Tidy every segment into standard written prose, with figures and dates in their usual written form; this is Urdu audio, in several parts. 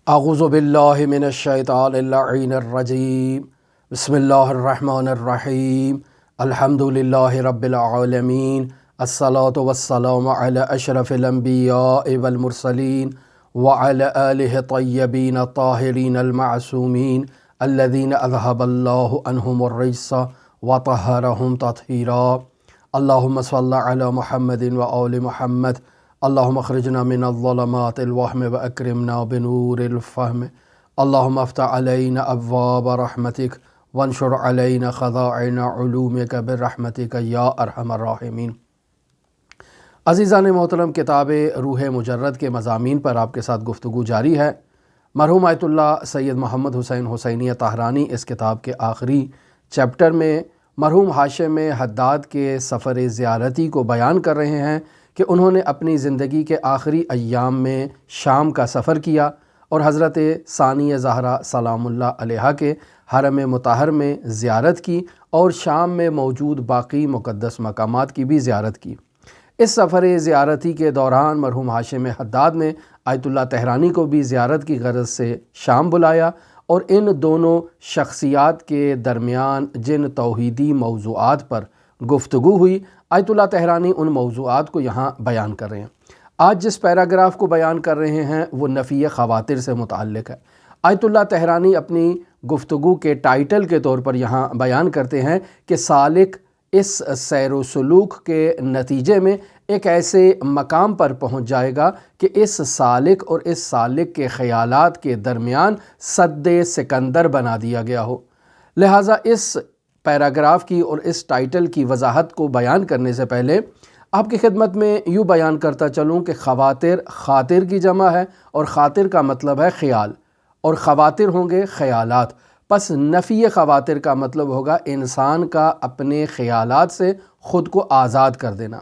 اعوذ باللہ من الشیطان اللعین الرجیم بسم اللہ الرحمن الرحیم الحمد للہ رب العالمین الصلاة والسلام علی اشرف الانبیاء والمرسلین وعلی آلہ طیبین الطاہرین المعصومین الذین اذہب اللہ عنہم الرجس وطہرہم تطہیرا اللہم صلی علی محمد وآل محمد اللہم اخرجنا من الظلمات الوہم واکرمنا بنور الفہم اللہم افتح علینا ابواب رحمتک وانشر علینا خزائن علومک برحمتک یا ارحم الراحمین۔ عزیزان محترم، کتاب روح مجرد کے مضامین پر آپ کے ساتھ گفتگو جاری ہے۔ مرحوم آیت اللہ سید محمد حسین حسینی طاہرانی اس کتاب کے آخری چیپٹر میں مرحوم ہاشم حداد کے سفر زیارتی کو بیان کر رہے ہیں کہ انہوں نے اپنی زندگی کے آخری ایام میں شام کا سفر کیا اور حضرت ثانیہ زہرا سلام اللہ علیہا کے حرم مطہر میں زیارت کی اور شام میں موجود باقی مقدس مقامات کی بھی زیارت کی۔ اس سفر زیارتی کے دوران مرحوم ہاشم حداد نے آیت اللہ طاہرانی کو بھی زیارت کی غرض سے شام بلایا اور ان دونوں شخصیات کے درمیان جن توحیدی موضوعات پر گفتگو ہوئی، آیت اللہ طاہرانی ان موضوعات کو یہاں بیان کر رہے ہیں۔ آج جس پیراگراف کو بیان کر رہے ہیں وہ نفی خواتر سے متعلق ہے۔ آیت اللہ طاہرانی اپنی گفتگو کے ٹائٹل کے طور پر یہاں بیان کرتے ہیں کہ سالک اس سیر و سلوک کے نتیجے میں ایک ایسے مقام پر پہنچ جائے گا کہ اس سالک اور اس سالک کے خیالات کے درمیان سد سکندر بنا دیا گیا ہو۔ لہٰذا اس پیراگراف کی اور اس ٹائٹل کی وضاحت کو بیان کرنے سے پہلے آپ کی خدمت میں یوں بیان کرتا چلوں کہ خواتر خاطر کی جمع ہے اور خاطر کا مطلب ہے خیال، اور خواتر ہوں گے خیالات۔ پس نفی خواتر کا مطلب ہوگا انسان کا اپنے خیالات سے خود کو آزاد کر دینا۔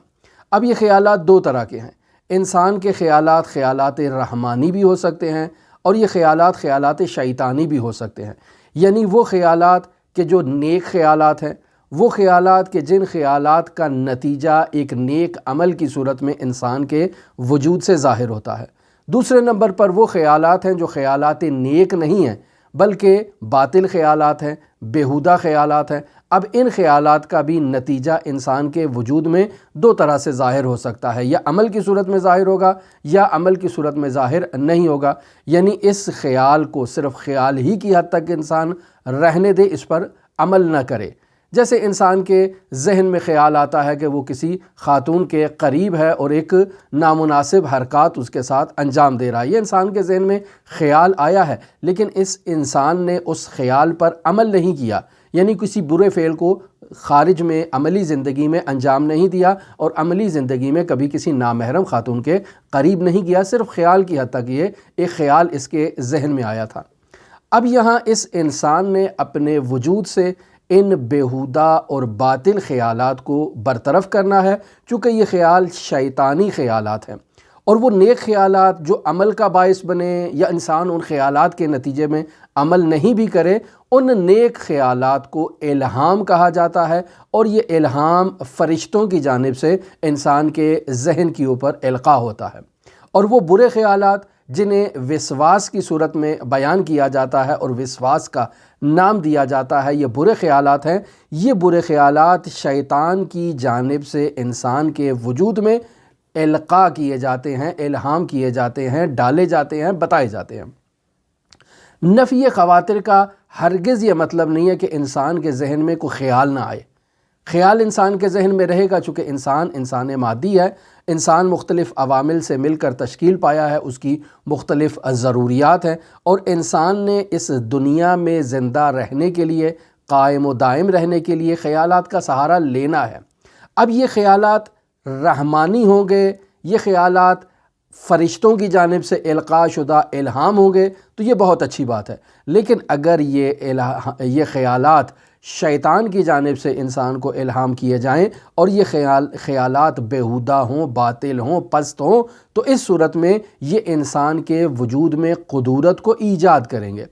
اب یہ خیالات دو طرح کے ہیں۔ انسان کے خیالات خیالات رحمانی بھی ہو سکتے ہیں اور یہ خیالات خیالات شیطانی بھی ہو سکتے ہیں، یعنی وہ خیالات کہ جو نیک خیالات ہیں، وہ خیالات کہ جن خیالات کا نتیجہ ایک نیک عمل کی صورت میں انسان کے وجود سے ظاہر ہوتا ہے۔ دوسرے نمبر پر وہ خیالات ہیں جو خیالات نیک نہیں ہیں بلکہ باطل خیالات ہیں، بیہودہ خیالات ہیں۔ اب ان خیالات کا بھی نتیجہ انسان کے وجود میں دو طرح سے ظاہر ہو سکتا ہے، یا عمل کی صورت میں ظاہر ہوگا یا عمل کی صورت میں ظاہر نہیں ہوگا، یعنی اس خیال کو صرف خیال ہی کی حد تک انسان رہنے دے، اس پر عمل نہ کرے۔ جیسے انسان کے ذہن میں خیال آتا ہے کہ وہ کسی خاتون کے قریب ہے اور ایک نامناسب حرکات اس کے ساتھ انجام دے رہا ہے، یہ انسان کے ذہن میں خیال آیا ہے لیکن اس انسان نے اس خیال پر عمل نہیں کیا، یعنی کسی برے فعل کو خارج میں عملی زندگی میں انجام نہیں دیا اور عملی زندگی میں کبھی کسی نامحرم خاتون کے قریب نہیں گیا، صرف خیال کی حد تک یہ ایک خیال اس کے ذہن میں آیا تھا۔ اب یہاں اس انسان نے اپنے وجود سے ان بیہودہ اور باطل خیالات کو برطرف کرنا ہے، چونکہ یہ خیال شیطانی خیالات ہیں، اور وہ نیک خیالات جو عمل کا باعث بنے یا انسان ان خیالات کے نتیجے میں عمل نہیں بھی کرے، ان نیک خیالات کو الہام کہا جاتا ہے، اور یہ الہام فرشتوں کی جانب سے انسان کے ذہن کے اوپر القاء ہوتا ہے۔ اور وہ برے خیالات جنہیں وسواس کی صورت میں بیان کیا جاتا ہے اور وسواس کا نام دیا جاتا ہے، یہ برے خیالات ہیں۔ یہ برے خیالات شیطان کی جانب سے انسان کے وجود میں القاء کیے جاتے ہیں، الہام کیے جاتے ہیں، ڈالے جاتے ہیں، بتائے جاتے ہیں۔ نفی خواتر کا ہرگز یہ مطلب نہیں ہے کہ انسان کے ذہن میں کوئی خیال نہ آئے۔ خیال انسان کے ذہن میں رہے گا، چونکہ انسان مادی ہے، انسان مختلف عوامل سے مل کر تشکیل پایا ہے، اس کی مختلف ضروریات ہیں، اور انسان نے اس دنیا میں زندہ رہنے کے لیے، قائم و دائم رہنے کے لیے خیالات کا سہارا لینا ہے۔ اب یہ خیالات رحمانی ہوں گے، یہ خیالات فرشتوں کی جانب سے القاء شدہ الہام ہوں گے تو یہ بہت اچھی بات ہے، لیکن اگر یہ خیالات شیطان کی جانب سے انسان کو الہام کیے جائیں اور یہ خیالات بیہودہ ہوں، باطل ہوں، پست ہوں، تو اس صورت میں یہ انسان کے وجود میں قدورت کو ایجاد کریں گے۔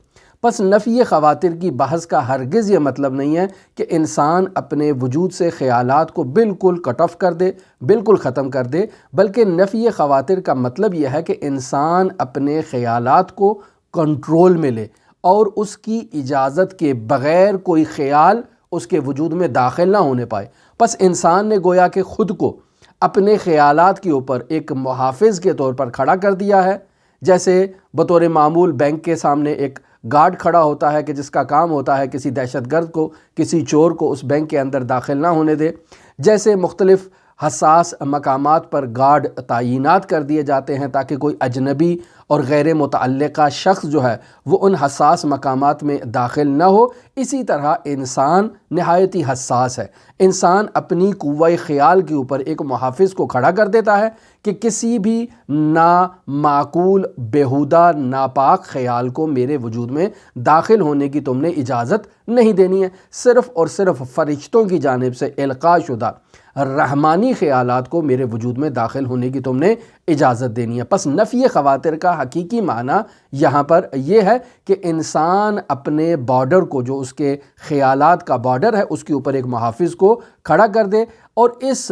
پس نفی خواتر کی بحث کا ہرگز یہ مطلب نہیں ہے کہ انسان اپنے وجود سے خیالات کو بالکل کٹ آف کر دے، بالکل ختم کر دے، بلکہ نفی خواتر کا مطلب یہ ہے کہ انسان اپنے خیالات کو کنٹرول میں لے اور اس کی اجازت کے بغیر کوئی خیال اس کے وجود میں داخل نہ ہونے پائے۔ پس انسان نے گویا کہ خود کو اپنے خیالات کے اوپر ایک محافظ کے طور پر کھڑا کر دیا ہے۔ جیسے بطور معمول بینک کے سامنے ایک گارڈ کھڑا ہوتا ہے کہ جس کا کام ہوتا ہے کسی دہشت گرد کو، کسی چور کو اس بینک کے اندر داخل نہ ہونے دے۔ جیسے مختلف حساس مقامات پر گارڈ تعینات کر دیے جاتے ہیں تاکہ کوئی اجنبی اور غیر متعلقہ شخص جو ہے وہ ان حساس مقامات میں داخل نہ ہو، اسی طرح انسان نہایت ہی حساس ہے۔ انسان اپنی قوہ خیال کے اوپر ایک محافظ کو کھڑا کر دیتا ہے کہ کسی بھی نامعقول، بیہودہ، ناپاک خیال کو میرے وجود میں داخل ہونے کی تم نے اجازت نہیں دینی ہے۔ صرف اور صرف فرشتوں کی جانب سے القاء شدہ رحمانی خیالات کو میرے وجود میں داخل ہونے کی تم نے اجازت دینی ہے۔ پس نفی خواتر کا حقیقی معنی یہاں پر یہ ہے کہ انسان اپنے بارڈر کو، جو اس کے خیالات کا بارڈر ہے، اس کے اوپر ایک محافظ کو کھڑا کر دے اور اس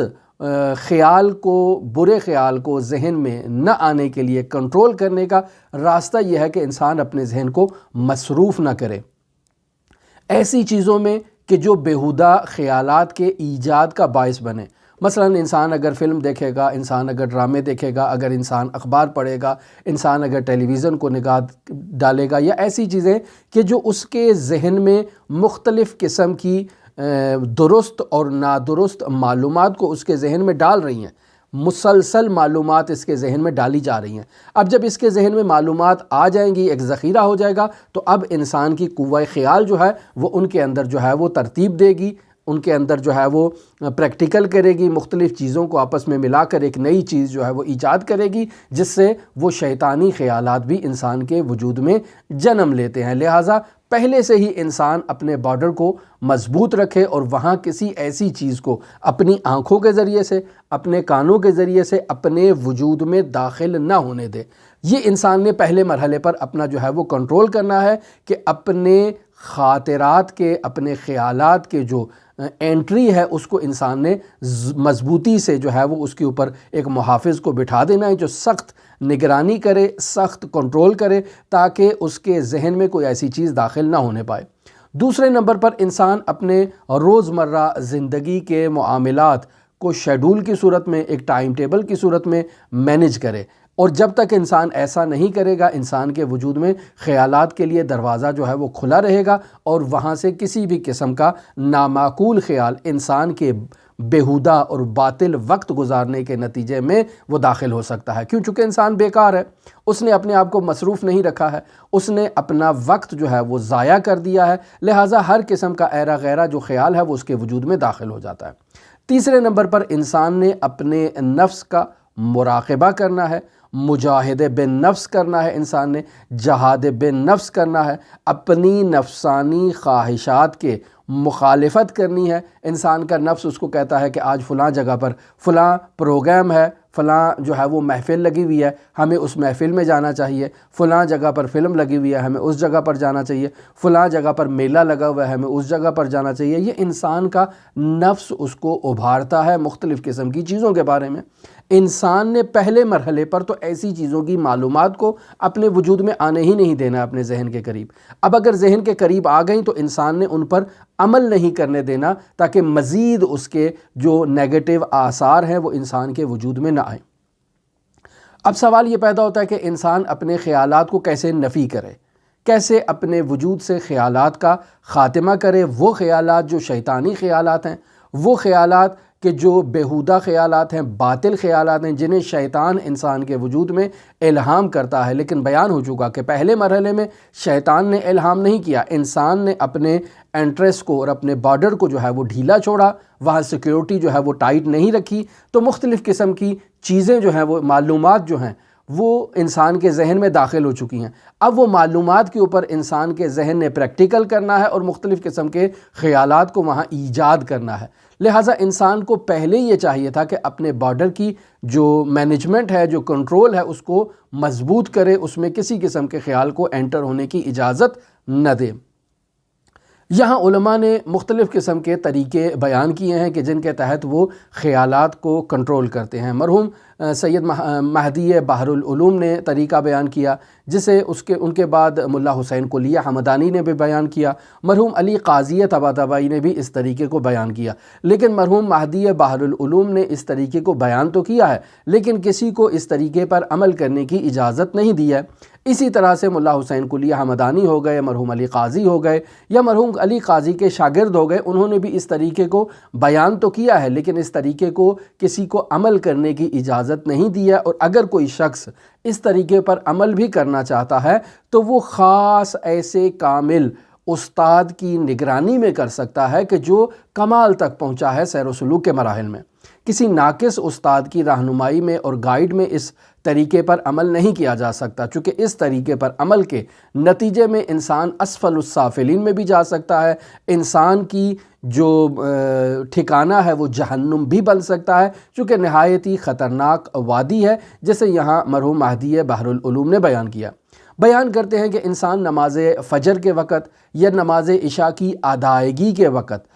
خیال کو، برے خیال کو ذہن میں نہ آنے کے لیے کنٹرول کرنے کا راستہ یہ ہے کہ انسان اپنے ذہن کو مصروف نہ کرے ایسی چیزوں میں کہ جو بیہودہ خیالات کے ایجاد کا باعث بنے۔ مثلا انسان اگر فلم دیکھے گا، انسان اگر ڈرامے دیکھے گا، اگر انسان اخبار پڑھے گا، انسان اگر ٹیلی ویژن کو نگاہ ڈالے گا، یا ایسی چیزیں کہ جو اس کے ذہن میں مختلف قسم کی درست اور نادرست معلومات کو اس کے ذہن میں ڈال رہی ہیں، مسلسل معلومات اس کے ذہن میں ڈالی جا رہی ہیں۔ اب جب اس کے ذہن میں معلومات آ جائیں گی، ایک ذخیرہ ہو جائے گا، تو اب انسان کی قوہ خیال جو ہے وہ ان کے اندر جو ہے وہ ترتیب دے گی، ان کے اندر جو ہے وہ پریکٹیکل کرے گی، مختلف چیزوں کو آپس میں ملا کر ایک نئی چیز جو ہے وہ ایجاد کرے گی، جس سے وہ شیطانی خیالات بھی انسان کے وجود میں جنم لیتے ہیں۔ لہٰذا پہلے سے ہی انسان اپنے بارڈر کو مضبوط رکھے اور وہاں کسی ایسی چیز کو اپنی آنکھوں کے ذریعے سے، اپنے کانوں کے ذریعے سے اپنے وجود میں داخل نہ ہونے دے۔ یہ انسان نے پہلے مرحلے پر اپنا جو ہے وہ کنٹرول کرنا ہے کہ اپنے خاطرات کے، اپنے خیالات کے جو انٹری ہے اس کو انسان نے مضبوطی سے جو ہے وہ اس کے اوپر ایک محافظ کو بٹھا دینا ہے جو سخت نگرانی کرے، سخت کنٹرول کرے، تاکہ اس کے ذہن میں کوئی ایسی چیز داخل نہ ہونے پائے۔ دوسرے نمبر پر انسان اپنے روزمرہ زندگی کے معاملات کو شیڈول کی صورت میں، ایک ٹائم ٹیبل کی صورت میں مینیج کرے، اور جب تک انسان ایسا نہیں کرے گا، انسان کے وجود میں خیالات کے لیے دروازہ جو ہے وہ کھلا رہے گا اور وہاں سے کسی بھی قسم کا نامعقول خیال انسان کے بیہودہ اور باطل وقت گزارنے کے نتیجے میں وہ داخل ہو سکتا ہے۔ چونکہ انسان بیکار ہے، اس نے اپنے آپ کو مصروف نہیں رکھا ہے، اس نے اپنا وقت جو ہے وہ ضائع کر دیا ہے، لہٰذا ہر قسم کا ایرا غیرہ جو خیال ہے وہ اس کے وجود میں داخل ہو جاتا ہے۔ تیسرے نمبر پر انسان نے اپنے نفس کا مراقبہ کرنا ہے، مجاہد بن نفس کرنا ہے، انسان نے جہاد بن نفس کرنا ہے، اپنی نفسانی خواہشات کے مخالفت کرنی ہے۔ انسان کا نفس اس کو کہتا ہے کہ آج فلاں جگہ پر فلاں پروگرام ہے، فلاں جو ہے وہ محفل لگی ہوئی ہے، ہمیں اس محفل میں جانا چاہیے، فلاں جگہ پر فلم لگی ہوئی ہے، ہمیں اس جگہ پر جانا چاہیے، فلاں جگہ پر میلہ لگا ہوا ہے، ہمیں اس جگہ پر جانا چاہیے۔ یہ انسان کا نفس اس کو ابھارتا ہے مختلف قسم کی چیزوں کے بارے میں۔ انسان نے پہلے مرحلے پر تو ایسی چیزوں کی معلومات کو اپنے وجود میں آنے ہی نہیں دینا اپنے ذہن کے قریب۔ اب اگر ذہن کے قریب آ گئیں تو انسان نے ان پر عمل نہیں کرنے دینا تاکہ مزید اس کے جو نیگیٹو آثار ہیں وہ انسان کے وجود میں نہ آئیں۔ اب سوال یہ پیدا ہوتا ہے کہ انسان اپنے خیالات کو کیسے نفی کرے، کیسے اپنے وجود سے خیالات کا خاتمہ کرے، وہ خیالات جو شیطانی خیالات ہیں، وہ خیالات کہ جو بیہودہ خیالات ہیں، باطل خیالات ہیں، جنہیں شیطان انسان کے وجود میں الہام کرتا ہے۔ لیکن بیان ہو چکا کہ پہلے مرحلے میں شیطان نے الہام نہیں کیا، انسان نے اپنے انٹرسٹ کو اور اپنے بارڈر کو جو ہے وہ ڈھیلا چھوڑا، وہاں سیکیورٹی جو ہے وہ ٹائٹ نہیں رکھی، تو مختلف قسم کی چیزیں جو ہیں وہ معلومات جو ہیں وہ انسان کے ذہن میں داخل ہو چکی ہیں۔ اب وہ معلومات کے اوپر انسان کے ذہن نے پریکٹیکل کرنا ہے اور مختلف قسم کے خیالات کو وہاں ایجاد کرنا ہے۔ لہٰذا انسان کو پہلے یہ چاہیے تھا کہ اپنے بارڈر کی جو مینجمنٹ ہے، جو کنٹرول ہے، اس کو مضبوط کرے، اس میں کسی قسم کے خیال کو انٹر ہونے کی اجازت نہ دے۔ یہاں علماء نے مختلف قسم کے طریقے بیان کیے ہیں کہ جن کے تحت وہ خیالات کو کنٹرول کرتے ہیں۔ مرحوم سید مہدی بحر العلوم نے طریقہ بیان کیا، جسے ان کے بعد ملا حسین کلیہ حمدانی نے بھی بیان کیا، مرحوم علی قاضی طباطبائی نے بھی اس طریقے کو بیان کیا، لیکن مرحوم مہدی بحر العلوم نے اس طریقے کو بیان تو کیا ہے لیکن کسی کو اس طریقے پر عمل کرنے کی اجازت نہیں دی ہے۔ اسی طرح سے ملا حسین کلیہ حمدانی ہو گئے، مرحوم علی قاضی ہو گئے یا مرحوم علی قاضی کے شاگرد ہو گئے، انہوں نے بھی اس طریقے کو بیان تو کیا ہے لیکن اس طریقے کو کسی کو عمل کرنے کی اجازت نہیں دی ہے، اور اگر کوئی شخص اس طریقے پر عمل بھی کرنا چاہتا ہے تو وہ خاص ایسے کامل استاد کی نگرانی میں کر سکتا ہے کہ جو کمال تک پہنچا ہے سیر و سلوک کے مراحل میں۔ کسی ناقص استاد کی رہنمائی میں اور گائیڈ میں اس طریقے پر عمل نہیں کیا جا سکتا، چونکہ اس طریقے پر عمل کے نتیجے میں انسان اسفل السافلین میں بھی جا سکتا ہے، انسان کی جو ٹھکانہ ہے وہ جہنم بھی بن سکتا ہے، چونکہ نہایت ہی خطرناک وادی ہے، جیسے یہاں مرحوم مہدی بحر العلوم نے بیان کیا۔ بیان کرتے ہیں کہ انسان نماز فجر کے وقت یا نماز عشاء کی ادائیگی کے وقت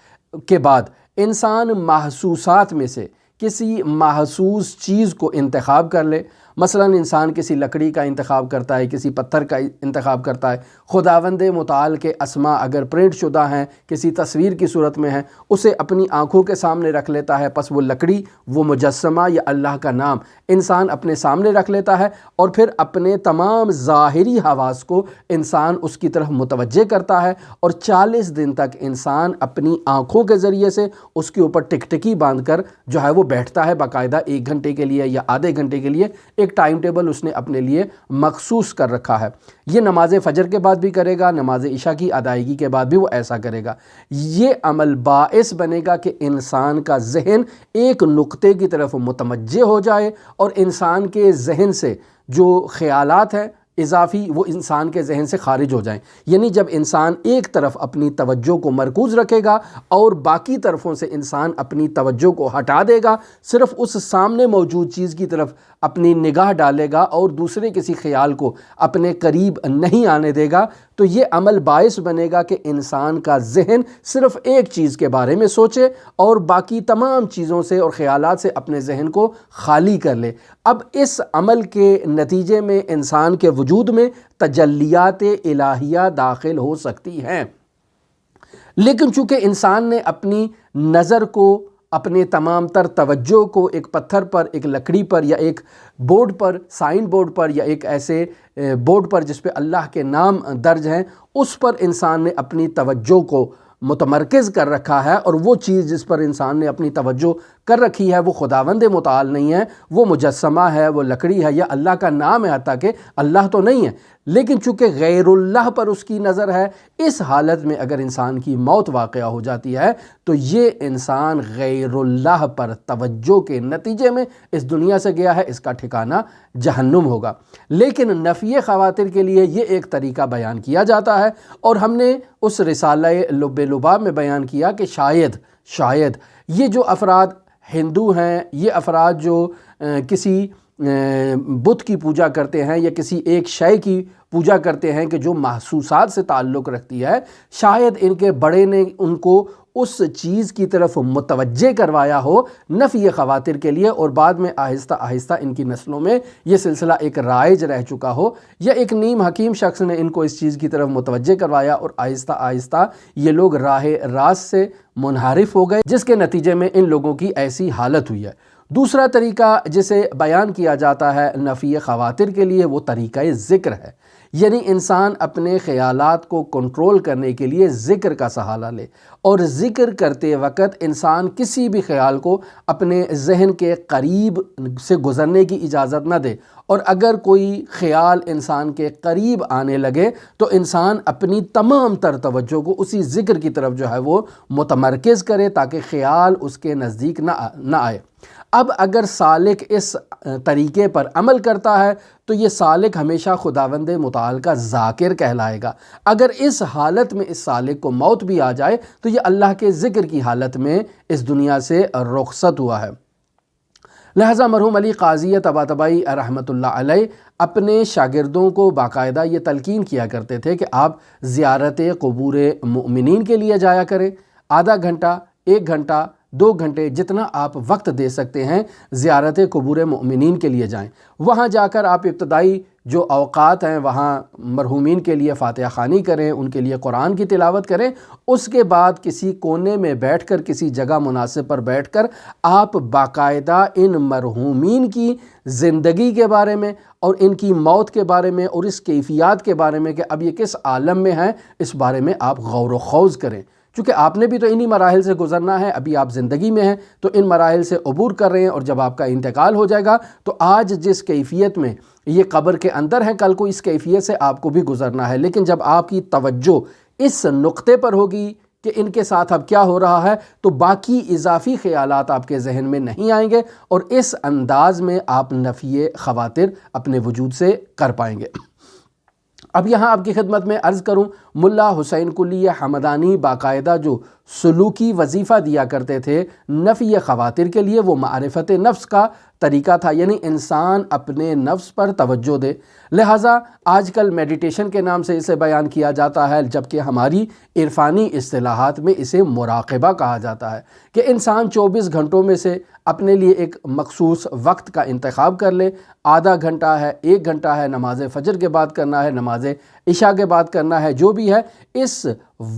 کے بعد انسان محسوسات میں سے کسی محسوس چیز کو انتخاب کر لے، مثلا انسان کسی لکڑی کا انتخاب کرتا ہے، کسی پتھر کا انتخاب کرتا ہے، خداوند متعال کے اسماء اگر پرنٹ شدہ ہیں، کسی تصویر کی صورت میں ہیں، اسے اپنی آنکھوں کے سامنے رکھ لیتا ہے، پس وہ لکڑی، وہ مجسمہ یا اللہ کا نام انسان اپنے سامنے رکھ لیتا ہے، اور پھر اپنے تمام ظاہری حواس کو انسان اس کی طرف متوجہ کرتا ہے، اور 40 دن تک انسان اپنی آنکھوں کے ذریعے سے اس کے اوپر ٹکٹکی باندھ کر جو ہے وہ بیٹھتا ہے، باقاعدہ 1 گھنٹے کے لیے یا آدھے گھنٹے کے لیے ایک ٹائم ٹیبل اس نے اپنے لیے مخصوص کر رکھا ہے۔ یہ نماز فجر کے بعد بھی کرے گا، نماز عشاء کی ادائیگی کے بعد بھی وہ ایسا کرے گا۔ یہ عمل باعث بنے گا کہ انسان کا ذہن ایک نقطے کی طرف متوجہ ہو جائے، اور انسان کے ذہن سے جو خیالات ہیں اضافی وہ انسان کے ذہن سے خارج ہو جائیں، یعنی جب انسان ایک طرف اپنی توجہ کو مرکوز رکھے گا اور باقی طرفوں سے انسان اپنی توجہ کو ہٹا دے گا، صرف اس سامنے موجود چیز کی طرف اپنی نگاہ ڈالے گا اور دوسرے کسی خیال کو اپنے قریب نہیں آنے دے گا، تو یہ عمل باعث بنے گا کہ انسان کا ذہن صرف ایک چیز کے بارے میں سوچے اور باقی تمام چیزوں سے اور خیالات سے اپنے ذہن کو خالی کر لے۔ اب اس عمل کے نتیجے میں انسان کے وجود میں تجلیات الہیہ داخل ہو سکتی ہیں، لیکن چونکہ انسان نے اپنی نظر کو، اپنے تمام تر توجہ کو ایک پتھر پر، ایک لکڑی پر یا ایک بورڈ پر، سائن بورڈ پر یا ایک ایسے بورڈ پر جس پہ اللہ کے نام درج ہیں، اس پر انسان نے اپنی توجہ کو متمرکز کر رکھا ہے، اور وہ چیز جس پر انسان نے اپنی توجہ کر رکھی ہے وہ خداوند متعال نہیں ہے، وہ مجسمہ ہے، وہ لکڑی ہے یا اللہ کا نام ہے، حتیٰ کہ اللہ تو نہیں ہے، لیکن چونکہ غیر اللہ پر اس کی نظر ہے۔ اس حالت میں اگر انسان کی موت واقعہ ہو جاتی ہے تو یہ انسان غیر اللہ پر توجہ کے نتیجے میں اس دنیا سے گیا ہے، اس کا ٹھکانہ جہنم ہوگا۔ لیکن نفی خواتر کے لیے یہ ایک طریقہ بیان کیا جاتا ہے، اور ہم نے اس رسالہ لب لباب میں بیان کیا کہ شاید یہ جو افراد ہندو ہیں، یہ افراد جو کسی بت کی پوجا کرتے ہیں یا کسی ایک شے کی پوجا کرتے ہیں کہ جو محسوسات سے تعلق رکھتی ہے، شاید ان کے بڑے نے ان کو اس چیز کی طرف متوجہ کروایا ہو نفی خواتر کے لیے، اور بعد میں آہستہ آہستہ ان کی نسلوں میں یہ سلسلہ ایک رائج رہ چکا ہو، یا ایک نیم حکیم شخص نے ان کو اس چیز کی طرف متوجہ کروایا اور آہستہ آہستہ یہ لوگ راہ راست سے منحرف ہو گئے، جس کے نتیجے میں ان لوگوں کی ایسی حالت ہوئی ہے۔ دوسرا طریقہ جسے بیان کیا جاتا ہے نفی خواتر کے لیے وہ طریقہ ذکر ہے، یعنی انسان اپنے خیالات کو کنٹرول کرنے کے لیے ذکر کا سہارا لے، اور ذکر کرتے وقت انسان کسی بھی خیال کو اپنے ذہن کے قریب سے گزرنے کی اجازت نہ دے، اور اگر کوئی خیال انسان کے قریب آنے لگے تو انسان اپنی تمام تر توجہ کو اسی ذکر کی طرف جو ہے وہ متمرکز کرے تاکہ خیال اس کے نزدیک نہ آئے۔ اب اگر سالک اس طریقے پر عمل کرتا ہے تو یہ سالک ہمیشہ خداوند متعال کا ذاکر کہلائے گا۔ اگر اس حالت میں اس سالک کو موت بھی آ جائے تو یہ اللہ کے ذکر کی حالت میں اس دنیا سے رخصت ہوا ہے۔ لہٰذا مرحوم علی قاضی طباطبائی رحمۃ اللہ علیہ اپنے شاگردوں کو باقاعدہ یہ تلقین کیا کرتے تھے کہ آپ زیارت قبور مؤمنین کے لیے جایا کریں، آدھا گھنٹہ، 1 گھنٹہ 2 گھنٹے جتنا آپ وقت دے سکتے ہیں زیارت قبور مومنین کے لیے جائیں۔ وہاں جا کر آپ ابتدائی جو اوقات ہیں وہاں مرحومین کے لیے فاتحہ خوانی کریں، ان کے لیے قرآن کی تلاوت کریں۔ اس کے بعد کسی کونے میں بیٹھ کر، کسی جگہ مناسب پر بیٹھ کر آپ باقاعدہ ان مرحومین کی زندگی کے بارے میں اور ان کی موت کے بارے میں اور اس کیفیات کے بارے میں کہ اب یہ کس عالم میں ہیں، اس بارے میں آپ غور و خوض کریں۔ چونکہ آپ نے بھی تو انہی مراحل سے گزرنا ہے، ابھی آپ زندگی میں ہیں تو ان مراحل سے عبور کر رہے ہیں، اور جب آپ کا انتقال ہو جائے گا تو آج جس کیفیت میں یہ قبر کے اندر ہیں، کل کو اس کیفیت سے آپ کو بھی گزرنا ہے۔ لیکن جب آپ کی توجہ اس نقطے پر ہوگی کہ ان کے ساتھ اب کیا ہو رہا ہے، تو باقی اضافی خیالات آپ کے ذہن میں نہیں آئیں گے، اور اس انداز میں آپ نفی خواتر اپنے وجود سے کر پائیں گے۔ اب یہاں آپ کی خدمت میں عرض کروں، ملا حسین قلی حمدانی باقاعدہ جو سلوکی وظیفہ دیا کرتے تھے نفی خواتر کے لیے، وہ معرفت نفس کا طریقہ تھا، یعنی انسان اپنے نفس پر توجہ دے۔ لہٰذا آج کل میڈیٹیشن کے نام سے اسے بیان کیا جاتا ہے، جبکہ ہماری عرفانی اصطلاحات میں اسے مراقبہ کہا جاتا ہے کہ انسان 24 گھنٹوں میں سے اپنے لیے ایک مخصوص وقت کا انتخاب کر لے۔ آدھا گھنٹہ ہے، 1 گھنٹہ ہے، نماز فجر کے بعد کرنا ہے، نماز عشاء کے بعد کرنا ہے، جو بھی ہے اس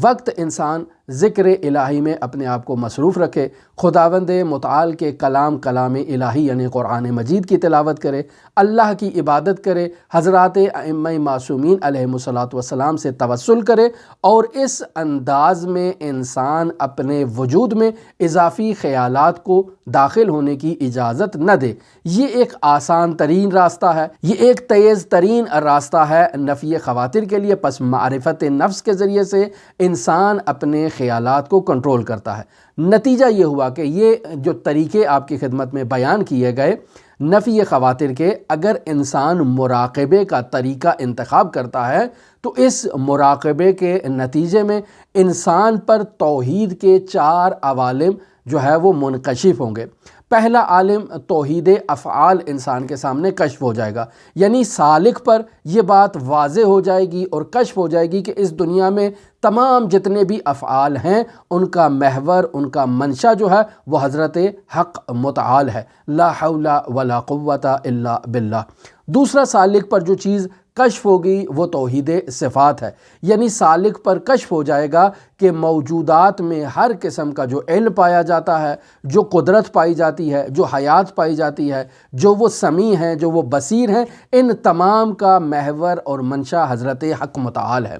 وقت انسان ذکر الہی میں اپنے آپ کو مصروف رکھے، خداوند متعال کے کلام الہی یعنی قرآن مجید کی تلاوت کرے، اللہ کی عبادت کرے، حضرات ائمہ معصومین علیہم الصلاۃ سے توسل کرے، اور اس انداز میں انسان اپنے وجود میں اضافی خیالات کو داخل ہونے کی اجازت نہ دے۔ یہ ایک آسان ترین راستہ ہے، یہ ایک تیز ترین راستہ ہے نفی خواتر کے لیے۔ پس معرفت نفس کے ذریعے سے انسان اپنے خیالات کو کنٹرول کرتا ہے۔ نتیجہ یہ ہوا کہ یہ جو طریقے آپ کی خدمت میں بیان کیے گئے نفی خواتر کے، اگر انسان مراقبے کا طریقہ انتخاب کرتا ہے تو اس مراقبے کے نتیجے میں انسان پر توحید کے 4 عوالم جو ہے وہ منکشف ہوں گے۔ پہلا عالم توحید افعال انسان کے سامنے کشف ہو جائے گا، یعنی سالک پر یہ بات واضح ہو جائے گی اور کشف ہو جائے گی کہ اس دنیا میں تمام جتنے بھی افعال ہیں ان کا محور، ان کا منشا جو ہے وہ حضرت حق متعال ہے، لا حول ولا قوت الا باللہ۔ دوسرا سالک پر جو چیز کشف ہوگی وہ توحید صفات ہے، یعنی سالک پر کشف ہو جائے گا کہ موجودات میں ہر قسم کا جو علم پایا جاتا ہے، جو قدرت پائی جاتی ہے، جو حیات پائی جاتی ہے، جو وہ سمیع ہیں، جو وہ بصیر ہیں، ان تمام کا محور اور منشا حضرت حق متعال ہے۔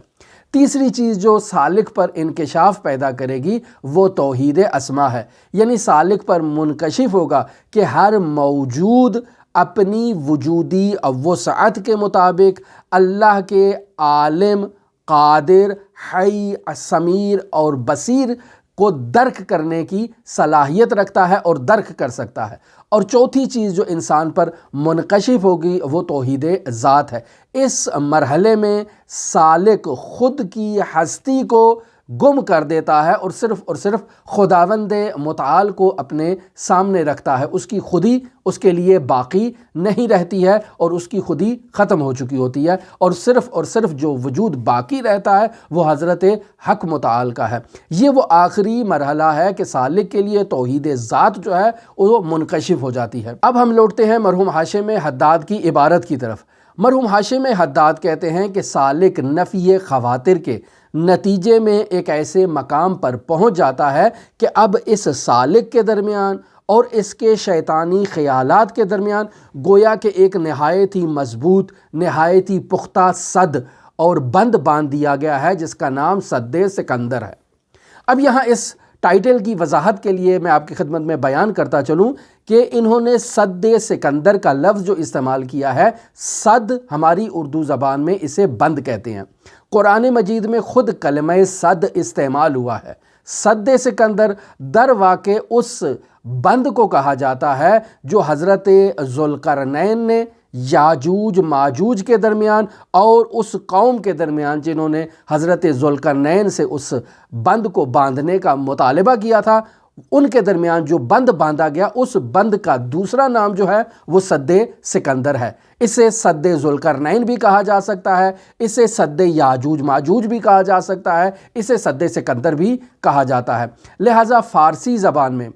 تیسری چیز جو سالک پر انکشاف پیدا کرے گی وہ توحید اسما ہے، یعنی سالک پر منکشف ہوگا کہ ہر موجود اپنی وجودی وسعت کے مطابق اللہ کے عالم، قادر، حی، سمیع اور بصیر کو درک کرنے کی صلاحیت رکھتا ہے اور درک کر سکتا ہے۔ اور چوتھی چیز جو انسان پر منکشف ہوگی وہ توحید ذات ہے۔ اس مرحلے میں سالک خود کی ہستی کو گم کر دیتا ہے اور صرف خداوند متعال کو اپنے سامنے رکھتا ہے۔ اس کی خودی اس کے لیے باقی نہیں رہتی ہے اور اس کی خودی ختم ہو چکی ہوتی ہے، اور صرف جو وجود باقی رہتا ہے وہ حضرت حق متعال کا ہے۔ یہ وہ آخری مرحلہ ہے کہ سالک کے لیے توحید ذات جو ہے وہ منکشف ہو جاتی ہے۔ اب ہم لوٹتے ہیں مرحوم حاشم حداد کی عبارت کی طرف۔ مرحوم حاشم حداد کہتے ہیں کہ سالک نفی خواتر کے نتیجے میں ایک ایسے مقام پر پہنچ جاتا ہے کہ اب اس سالک کے درمیان اور اس کے شیطانی خیالات کے درمیان گویا کہ ایک نہایت ہی مضبوط، نہایت ہی پختہ سد اور بند باندھ دیا گیا ہے، جس کا نام سد سکندر ہے۔ اب یہاں اس ٹائٹل کی وضاحت کے لیے میں آپ کی خدمت میں بیان کرتا چلوں کہ انہوں نے سد سکندر کا لفظ جو استعمال کیا ہے، سد ہماری اردو زبان میں اسے بند کہتے ہیں۔ قرآن مجید میں خود کلمہ سد استعمال ہوا ہے۔ سد سکندر در واقع اس بند کو کہا جاتا ہے جو حضرت ذوالقرنین نے یاجوج ماجوج کے درمیان اور اس قوم کے درمیان جنہوں نے حضرت ذوالقرنین سے اس بند کو باندھنے کا مطالبہ کیا تھا، ان کے درمیان جو بند باندھا گیا، اس بند کا دوسرا نام جو ہے وہ سد سکندر ہے۔ اسے سد ذوالقرنین بھی کہا جا سکتا ہے، اسے سد یاجوج ماجوج بھی کہا جا سکتا ہے، اسے سد سکندر بھی کہا جاتا ہے۔ لہٰذا فارسی زبان میں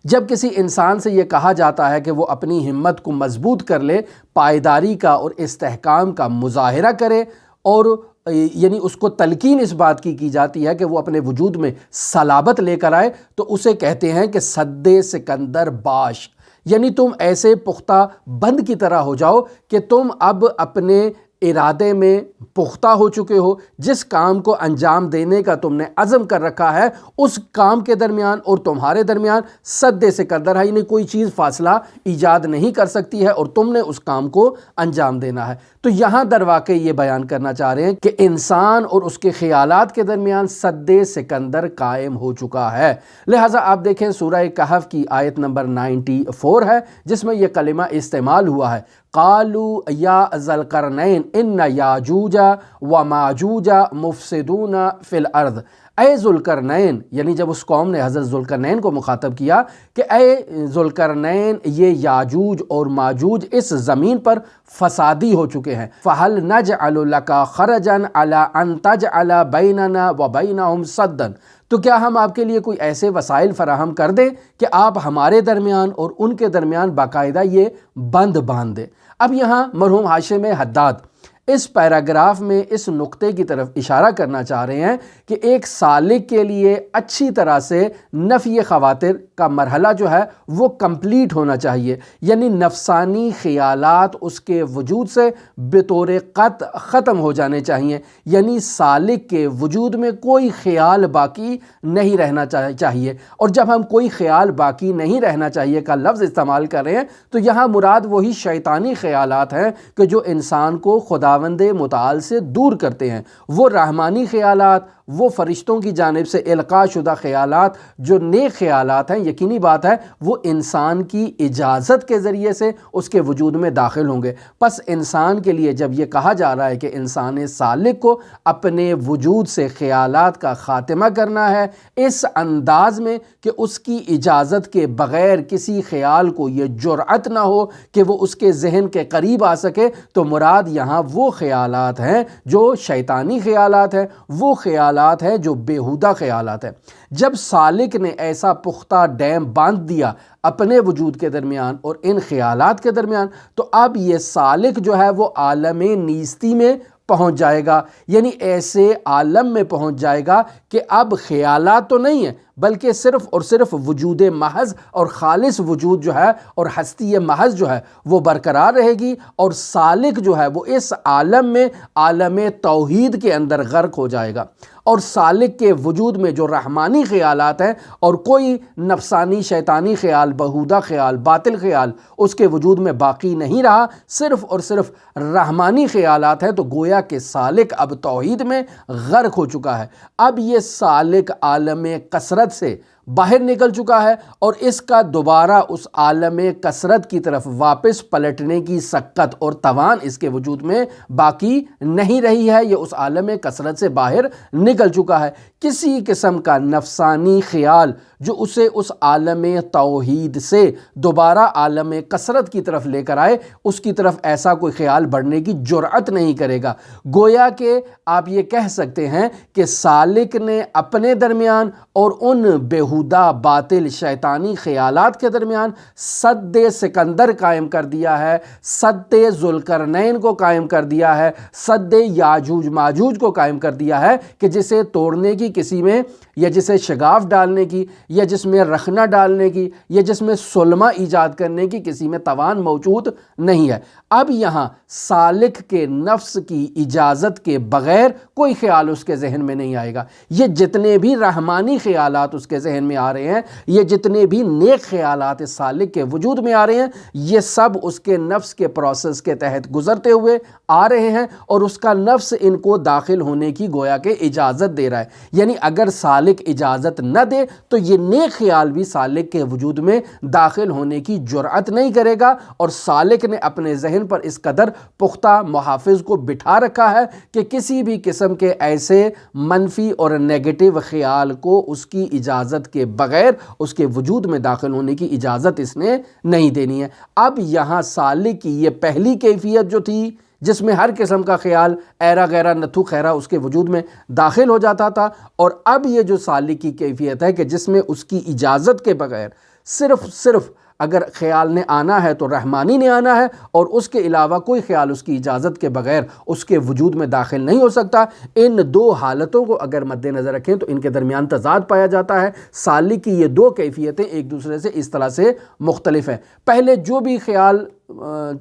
جب کسی انسان سے یہ کہا جاتا ہے کہ وہ اپنی ہمت کو مضبوط کر لے، پائیداری کا اور استحکام کا مظاہرہ کرے، اور یعنی اس کو تلقین اس بات کی جاتی ہے کہ وہ اپنے وجود میں صلابت لے کر آئے، تو اسے کہتے ہیں کہ سد سکندر باش، یعنی تم ایسے پختہ بند کی طرح ہو جاؤ کہ تم اب اپنے ارادے میں پختہ ہو چکے ہو، جس کام کو انجام دینے کا تم نے عزم کر رکھا ہے اس کام کے درمیان اور تمہارے درمیان سد سکندر ہے، یعنی کوئی چیز فاصلہ ایجاد نہیں کر سکتی ہے اور تم نے اس کام کو انجام دینا ہے۔ تو یہاں در واقع یہ بیان کرنا چاہ رہے ہیں کہ انسان اور اس کے خیالات کے درمیان سد سکندر قائم ہو چکا ہے۔ لہٰذا آپ دیکھیں سورہ کہف کی آیت نمبر 94 ہے، جس میں یہ کلمہ استعمال ہوا ہے، قالوا یا ذا القرنین ان یاجوج و ماجوج مفسدون فی الارض، اے ذوالقرنین، یعنی جب اس قوم نے حضرت ذوالقرنین کو مخاطب کیا کہ اے ذوالقرنین، یہ یاجوج اور ماجوج اس زمین پر فسادی ہو چکے ہیں، فَهَلْ نَجْعَلُ لَكَ خَرَجًا عَلَىٰ أَن تَجْعَلَ بَيْنَنَا وَبَيْنَهُمْ سَدًّا، تو کیا ہم آپ کے لیے کوئی ایسے وسائل فراہم کر دیں کہ آپ ہمارے درمیان اور ان کے درمیان باقاعدہ یہ بند باندھ دیں۔ اب یہاں مرحوم ہاشم حداد اس پیراگراف میں اس نقطے کی طرف اشارہ کرنا چاہ رہے ہیں کہ ایک سالک کے لیے اچھی طرح سے نفی خواطر کا مرحلہ جو ہے وہ کمپلیٹ ہونا چاہیے، یعنی نفسانی خیالات اس کے وجود سے بطور قطع ختم ہو جانے چاہیے، یعنی سالک کے وجود میں کوئی خیال باقی نہیں رہنا چاہیے۔ اور جب ہم کوئی خیال باقی نہیں رہنا چاہیے کا لفظ استعمال کر رہے ہیں تو یہاں مراد وہی شیطانی خیالات ہیں کہ جو انسان کو خداوند متعال سے دور کرتے ہیں۔ وہ رحمانی خیالات، وہ فرشتوں کی جانب سے القاء شدہ خیالات جو نیک خیالات ہیں، یقینی بات ہے وہ انسان کی اجازت کے ذریعے سے اس کے وجود میں داخل ہوں گے۔ پس انسان کے لیے جب یہ کہا جا رہا ہے کہ انسان سالک کو اپنے وجود سے خیالات کا خاتمہ کرنا ہے اس انداز میں کہ اس کی اجازت کے بغیر کسی خیال کو یہ جرأت نہ ہو کہ وہ اس کے ذہن کے قریب آ سکے، تو مراد یہاں وہ خیالات ہیں جو شیطانی خیالات ہیں، وہ خیالات ہیں جو بیہودہ خیالات ہیں۔ جب سالک نے ایسا پختہ ڈیم باندھ دیا اپنے وجود کے درمیان اور ان خیالات کے درمیان، تو اب یہ سالک جو ہے وہ عالم نیستی میں پہنچ جائے گا، یعنی ایسے عالم میں پہنچ جائے گا کہ اب خیالات تو نہیں ہیں بلکہ صرف اور صرف وجود محض اور خالص وجود جو ہے اور ہستی محض جو ہے وہ برقرار رہے گی، اور سالک جو ہے وہ اس عالم میں عالم توحید کے اندر غرق ہو جائے گا۔ اور سالک کے وجود میں جو رحمانی خیالات ہیں اور کوئی نفسانی شیطانی خیال، بہودہ خیال، باطل خیال اس کے وجود میں باقی نہیں رہا، صرف اور صرف رحمانی خیالات ہیں، تو گویا کہ سالک اب توحید میں غرق ہو چکا ہے۔ اب یہ سالک عالم کثرت سے باہر نکل چکا ہے اور اس کا دوبارہ اس عالم کثرت کی طرف واپس پلٹنے کی سکت اور توان اس کے وجود میں باقی نہیں رہی ہے، یہ اس عالم کثرت سے باہر نکل چکا ہے۔ کسی قسم کا نفسانی خیال جو اسے اس عالم توحید سے دوبارہ عالم کثرت کی طرف لے کر آئے، اس کی طرف ایسا کوئی خیال بڑھنے کی جرأت نہیں کرے گا۔ گویا کہ آپ یہ کہہ سکتے ہیں کہ سالک نے اپنے درمیان اور ان بیہودہ باطل شیطانی خیالات کے درمیان سد سکندر قائم کر دیا ہے، سد ذوالقرنین کو قائم کر دیا ہے، سد یاجوج ماجوج کو قائم کر دیا ہے کہ جسے توڑنے کی کسی میں، یا جسے شگاف ڈالنے کی، یا جس میں رخنہ ڈالنے کی، یا جس میں سلمہ ایجاد کرنے کی کسی میں توان موجود نہیں ہے۔ اب یہاں سالک کے نفس کی اجازت کے بغیر کوئی خیال اس کے ذہن میں نہیں آئے گا۔ یہ جتنے بھی رحمانی خیالات اس کے ذہن میں آ رہے ہیں، یہ جتنے بھی نیک خیالات اس سالک کے وجود میں آ رہے ہیں، یہ سب اس کے نفس کے پروسیس کے تحت گزرتے ہوئے آ رہے ہیں اور اس کا نفس ان کو داخل ہونے کی گویا کہ اجازت دے رہا ہے۔ یعنی اگر سالک اجازت نہ دے تو یہ نیک خیال بھی سالک کے وجود میں داخل ہونے کی جرأت نہیں کرے گا، اور سالک نے اپنے ذہن پر اس قدر پختہ محافظ کو بٹھا رکھا ہے کہ کسی بھی قسم کے ایسے منفی اور نیگیٹو خیال کو اس کی اجازت کے بغیر اس کے وجود میں داخل ہونے کی اجازت اس نے نہیں دینی ہے۔ اب یہاں سالک کی یہ پہلی کیفیت جو تھی جس میں ہر قسم کا خیال ایرا غیرہ نتھو خیرہ اس کے وجود میں داخل ہو جاتا تھا، اور اب یہ جو سالک کی کیفیت ہے کہ جس میں اس کی اجازت کے بغیر صرف اگر خیال نے آنا ہے تو رحمانی نے آنا ہے، اور اس کے علاوہ کوئی خیال اس کی اجازت کے بغیر اس کے وجود میں داخل نہیں ہو سکتا۔ ان دو حالتوں کو اگر مد نظر رکھیں تو ان کے درمیان تضاد پایا جاتا ہے۔ سالک کی یہ دو کیفیتیں ایک دوسرے سے اس طرح سے مختلف ہیں۔ پہلے جو بھی خیال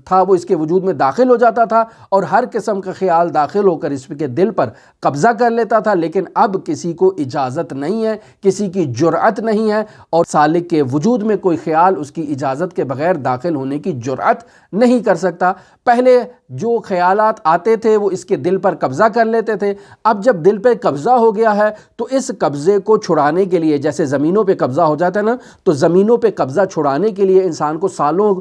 تھا وہ اس کے وجود میں داخل ہو جاتا تھا، اور ہر قسم کا خیال داخل ہو کر اس کے دل پر قبضہ کر لیتا تھا، لیکن اب کسی کو اجازت نہیں ہے، کسی کی جرأت نہیں ہے، اور سالک کے وجود میں کوئی خیال اس کی اجازت کے بغیر داخل ہونے کی جرأت نہیں کر سکتا۔ پہلے جو خیالات آتے تھے وہ اس کے دل پر قبضہ کر لیتے تھے، اب جب دل پہ قبضہ ہو گیا ہے تو اس قبضے کو چھڑانے کے لیے، جیسے زمینوں پہ قبضہ ہو جاتا ہے نا، تو زمینوں پہ قبضہ چھڑانے کے لیے انسان کو سالوں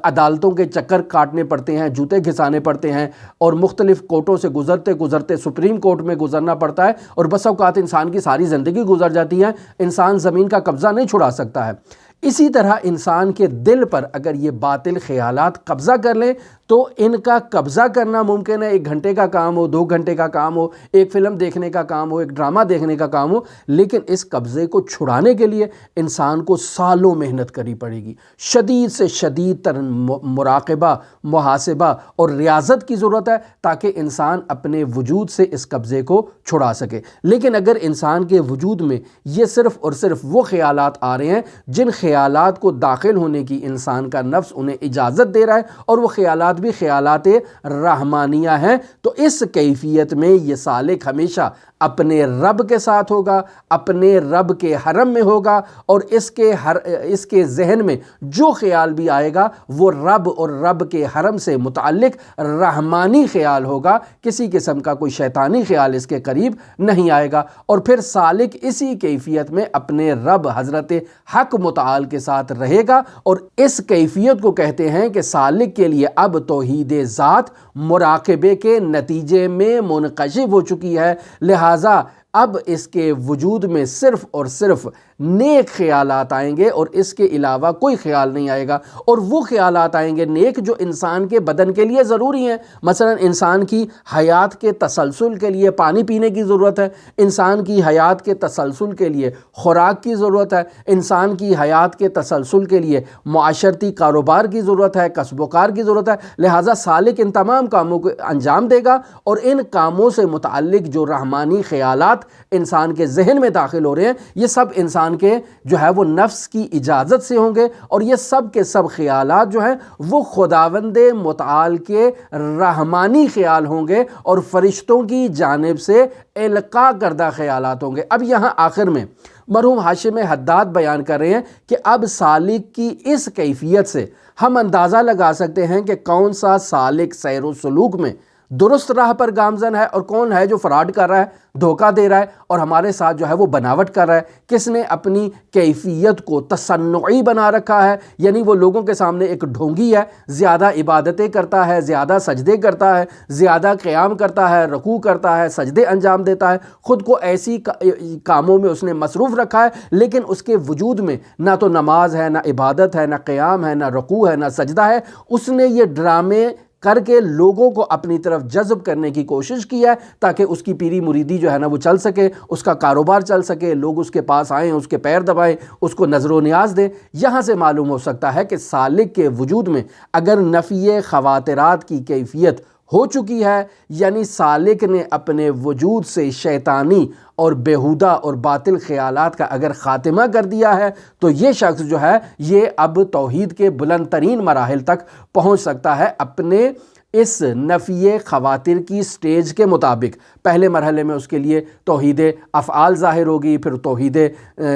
عدالتوں کے چکر کاٹنے پڑتے ہیں، جوتے گھسانے پڑتے ہیں، اور مختلف کورٹوں سے گزرتے گزرتے سپریم کورٹ میں گزرنا پڑتا ہے، اور بس اوقات انسان کی ساری زندگی گزر جاتی ہے، انسان زمین کا قبضہ نہیں چھڑا سکتا ہے۔ اسی طرح انسان کے دل پر اگر یہ باطل خیالات قبضہ کر لیں تو ان کا قبضہ کرنا ممکن ہے، 1 گھنٹے کا کام ہو، 2 گھنٹے کا کام ہو، ایک فلم دیکھنے کا کام ہو، ایک ڈرامہ دیکھنے کا کام ہو، لیکن اس قبضے کو چھڑانے کے لیے انسان کو سالوں محنت کرنی پڑے گی، شدید سے شدید تر مراقبہ، محاسبہ اور ریاضت کی ضرورت ہے تاکہ انسان اپنے وجود سے اس قبضے کو چھڑا سکے۔ لیکن اگر انسان کے وجود میں یہ صرف اور صرف وہ خیالات آ رہے ہیں جن خیالات کو داخل ہونے کی انسان کا نفس انہیں اجازت دے رہا ہے، اور وہ خیالات بھی خیالات رحمانیہ ہیں، تو اس کیفیت میں یہ سالک ہمیشہ اپنے رب کے ساتھ ہوگا، اپنے رب کے حرم میں ہوگا، اور اس کے ذہن میں جو خیال بھی آئے گا وہ رب اور رب کے حرم سے متعلق رحمانی خیال ہوگا، کسی قسم کا کوئی شیطانی خیال اس کے قریب نہیں آئے گا، اور پھر سالک اسی کیفیت میں اپنے رب حضرت حق متعال کے ساتھ رہے گا، اور اس کیفیت کو کہتے ہیں کہ سالک کے لیے اب توحید ذات مراقبے کے نتیجے میں منکشف ہو چکی ہے، لہٰذا اب اس کے وجود میں صرف اور صرف نیک خیالات آئیں گے، اور اس کے علاوہ کوئی خیال نہیں آئے گا، اور وہ خیالات آئیں گے نیک جو انسان کے بدن کے لیے ضروری ہیں۔ مثلا انسان کی حیات کے تسلسل کے لیے پانی پینے کی ضرورت ہے، انسان کی حیات کے تسلسل کے لیے خوراک کی ضرورت ہے، انسان کی حیات کے تسلسل کے لیے معاشرتی کاروبار کی ضرورت ہے، کسب و کار کی ضرورت ہے، لہٰذا سالک ان تمام کاموں کو انجام دے گا، اور ان کاموں سے متعلق جو رحمانی خیالات انسان کے ذہن میں داخل ہو رہے ہیں یہ سب انسان کے جو ہے وہ نفس کی اجازت سے ہوں گے، اور یہ سب کے سب خیالات جو ہیں وہ خداوند متعال کے رحمانی خیال ہوں گے، اور فرشتوں کی جانب سے القاء کردہ خیالات ہوں گے۔ اب یہاں آخر میں مرحوم ہاشم حداد بیان کر رہے ہیں کہ اب سالک کی اس کیفیت سے ہم اندازہ لگا سکتے ہیں کہ کون سا سالک سیر و سلوک میں درست راہ پر گامزن ہے، اور کون ہے جو فراڈ کر رہا ہے، دھوکہ دے رہا ہے، اور ہمارے ساتھ جو ہے وہ بناوٹ کر رہا ہے۔ کس نے اپنی کیفیت کو تصنعی بنا رکھا ہے، یعنی وہ لوگوں کے سامنے ایک ڈھونگی ہے، زیادہ عبادتیں کرتا ہے، زیادہ سجدے کرتا ہے، زیادہ قیام کرتا ہے، رکوع کرتا ہے، سجدے انجام دیتا ہے، خود کو ایسی کاموں میں اس نے مصروف رکھا ہے، لیکن اس کے وجود میں نہ تو نماز ہے، نہ عبادت ہے، نہ قیام ہے، نہ رکوع ہے، نہ سجدہ ہے۔ اس نے یہ ڈرامے کر کے لوگوں کو اپنی طرف جذب کرنے کی کوشش کی ہے تاکہ اس کی پیری مریدی جو ہے نا وہ چل سکے، اس کا کاروبار چل سکے، لوگ اس کے پاس آئیں، اس کے پیر دبائیں، اس کو نظر و نیاز دیں۔ یہاں سے معلوم ہو سکتا ہے کہ سالک کے وجود میں اگر نفی خواطرات کی کیفیت ہو چکی ہے، یعنی سالک نے اپنے وجود سے شیطانی اور بیہودہ اور باطل خیالات کا اگر خاتمہ کر دیا ہے تو یہ شخص جو ہے یہ اب توحید کے بلند ترین مراحل تک پہنچ سکتا ہے اپنے اس نفی خواطر کی سٹیج کے مطابق۔ پہلے مرحلے میں اس کے لیے توحید افعال ظاہر ہوگی، پھر توحید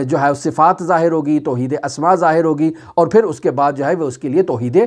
جو ہے صفات ظاہر ہوگی، توحید اسماء ظاہر ہوگی، اور پھر اس کے بعد جو ہے وہ اس کے لیے توحید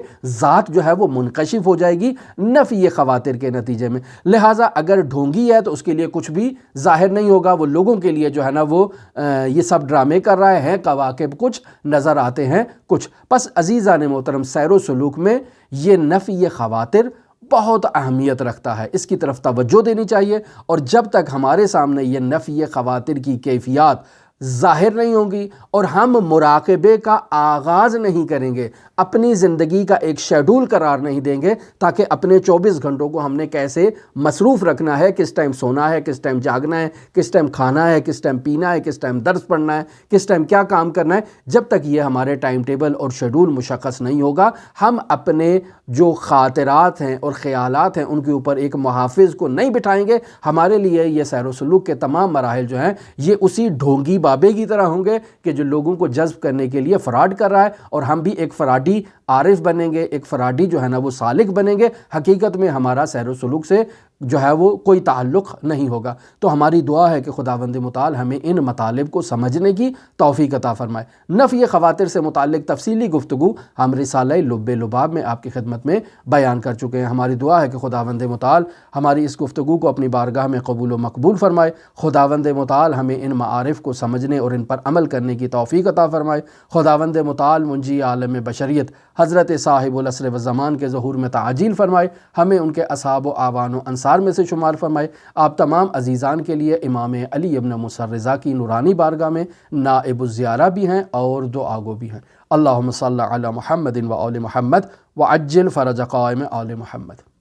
ذات جو ہے وہ منکشف ہو جائے گی نفی خواطر کے نتیجے میں۔ لہٰذا اگر ڈھونگی ہے تو اس کے لیے کچھ بھی ظاہر نہیں ہوگا، وہ لوگوں کے لیے جو ہے نا وہ یہ سب ڈرامے کر رہا ہے، کواکب کچھ نظر آتے ہیں کچھ۔ پس عزیزان محترم، سیر و سلوک میں یہ نفی خواطر بہت اہمیت رکھتا ہے، اس کی طرف توجہ دینی چاہیے، اور جب تک ہمارے سامنے یہ نفی خواطر کی کیفیات ظاہر نہیں ہوں گی اور ہم مراقبے کا آغاز نہیں کریں گے، اپنی زندگی کا ایک شیڈول قرار نہیں دیں گے تاکہ اپنے 24 گھنٹوں کو ہم نے کیسے مصروف رکھنا ہے، کس ٹائم سونا ہے، کس ٹائم جاگنا ہے، کس ٹائم کھانا ہے، کس ٹائم پینا ہے، کس ٹائم درس پڑھنا ہے، کس ٹائم کیا کام کرنا ہے، جب تک یہ ہمارے ٹائم ٹیبل اور شیڈول مشخص نہیں ہوگا ہم اپنے جو خاطرات ہیں اور خیالات ہیں ان کے اوپر ایک محافظ کو نہیں بٹھائیں گے۔ ہمارے لیے یہ سیر و سلوک کے تمام مراحل جو ہیں یہ اسی ڈھونگی بابے کی طرح ہوں گے کہ جو لوگوں کو جذب کرنے کے لیے فراڈ کر رہا ہے، اور ہم بھی ایک فراڈی عارف بنیں گے، ایک فراڈی جو ہے نا وہ سالک بنیں گے، حقیقت میں ہمارا سیر و سلوک سے جو ہے وہ کوئی تعلق نہیں ہوگا۔ تو ہماری دعا ہے کہ خداوند متعال ہمیں ان مطالب کو سمجھنے کی توفیق عطا فرمائے۔ نفی خواطر سے متعلق تفصیلی گفتگو ہم رسالہ لب لباب میں آپ کی خدمت میں بیان کر چکے ہیں۔ ہماری دعا ہے کہ خداوند متعال ہماری اس گفتگو کو اپنی بارگاہ میں قبول و مقبول فرمائے۔ خداوند متعال ہمیں ان معارف کو سمجھنے اور ان پر عمل کرنے کی توفیق عطا فرمائے۔ خداوند متعال منجی عالم بشریت حضرت صاحب العصر و زمان کے ظہور میں تعجیل فرمائے، ہمیں ان کے اصحاب و آوان و انصار میں سے شمار فرمائے۔ آپ تمام عزیزان کے لیے امام علی ابن موسی رضا کی نورانی بارگاہ میں نائب الزیارہ بھی ہیں اور دعا گو بھی ہیں۔ اللہم صلی علی محمد و آل محمد وعجل فرج قائم آل محمد۔